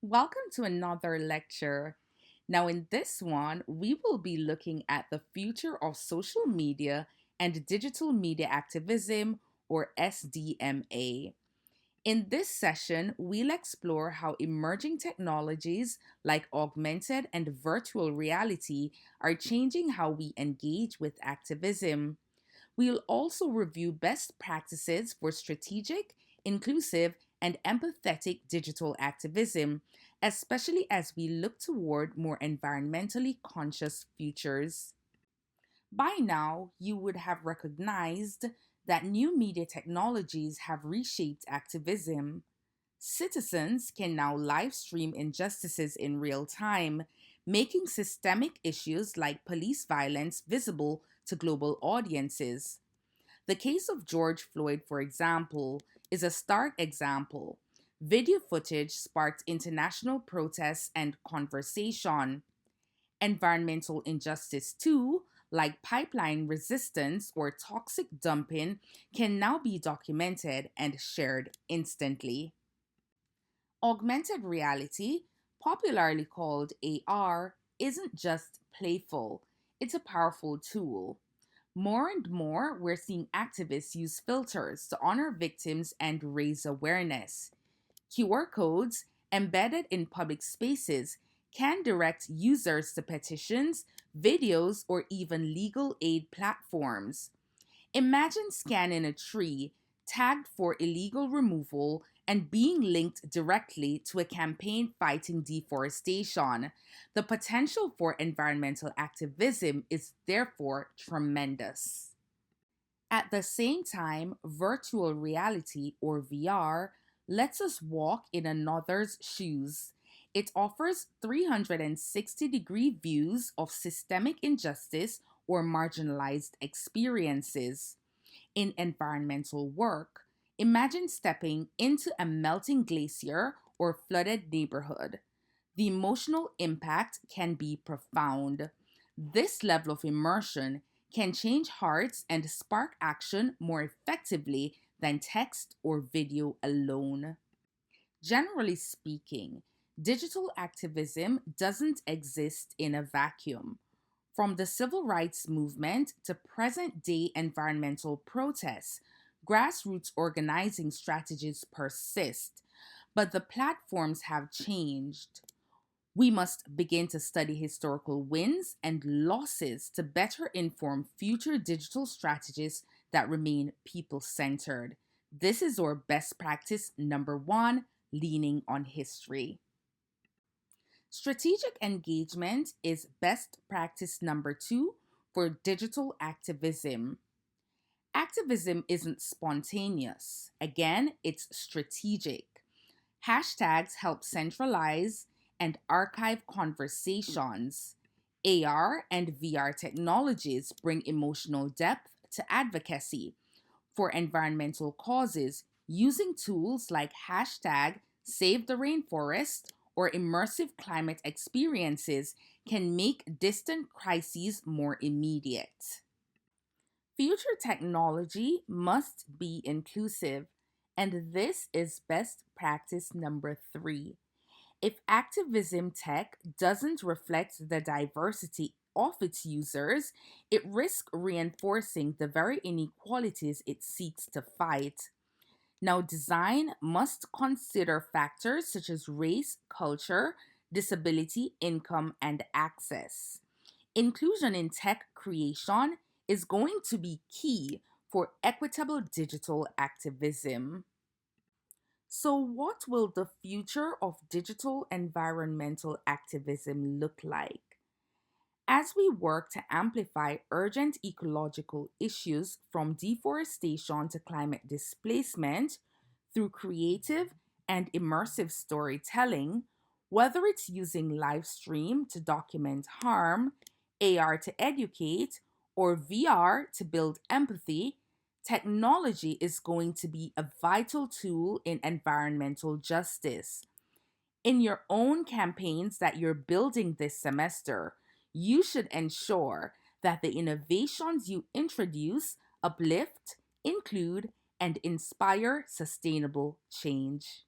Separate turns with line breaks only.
Welcome to another lecture. Now, in this one, we will be looking at the future of social media and digital media activism, or SDMA. In this session, we'll explore how emerging technologies like augmented and virtual reality are changing how we engage with activism. We'll also review best practices for strategic, inclusive, and empathetic digital activism, especially as we look toward more environmentally conscious futures. By now, you would have recognized that new media technologies have reshaped activism. Citizens can now live stream injustices in real time, making systemic issues like police violence visible to global audiences. The case of George Floyd, for example, is a stark example. Video footage sparked international protests and conversation. Environmental injustice, too, like pipeline resistance or toxic dumping, can now be documented and shared instantly. Augmented reality, popularly called AR, isn't just playful, it's a powerful tool. More and more, we're seeing activists use filters to honor victims and raise awareness. QR codes embedded in public spaces can direct users to petitions, videos, or even legal aid platforms. Imagine scanning a tree tagged for illegal removal and being linked directly to a campaign fighting deforestation. The potential for environmental activism is therefore tremendous. At the same time, virtual reality, or VR, lets us walk in another's shoes. It offers 360-degree views of systemic injustice or marginalized experiences. In environmental work, imagine stepping into a melting glacier or flooded neighborhood. The emotional impact can be profound. This level of immersion can change hearts and spark action more effectively than text or video alone. Generally speaking, digital activism doesn't exist in a vacuum. From the civil rights movement to present day environmental protests, grassroots organizing strategies persist, but the platforms have changed. We must begin to study historical wins and losses to better inform future digital strategies that remain people centered. This is our best practice number one, leaning on history. Strategic engagement is best practice number two for digital activism. Activism isn't spontaneous. Again, it's strategic. Hashtags help centralize and archive conversations. AR and VR technologies bring emotional depth to advocacy. For environmental causes, using tools like hashtag Save the Rainforest or immersive climate experiences can make distant crises more immediate. Future technology must be inclusive, and this is best practice number three. If activism tech doesn't reflect the diversity of its users, it risks reinforcing the very inequalities it seeks to fight. Now, design must consider factors such as race, culture, disability, income, and access. Inclusion in tech creation is going to be key for equitable digital activism. So, what will the future of digital environmental activism look like? As we work to amplify urgent ecological issues from deforestation to climate displacement through creative and immersive storytelling, whether it's using live stream to document harm, AR to educate, or VR to build empathy, technology is going to be a vital tool in environmental justice. In your own campaigns that you're building this semester, you should ensure that the innovations you introduce uplift, include, and inspire sustainable change.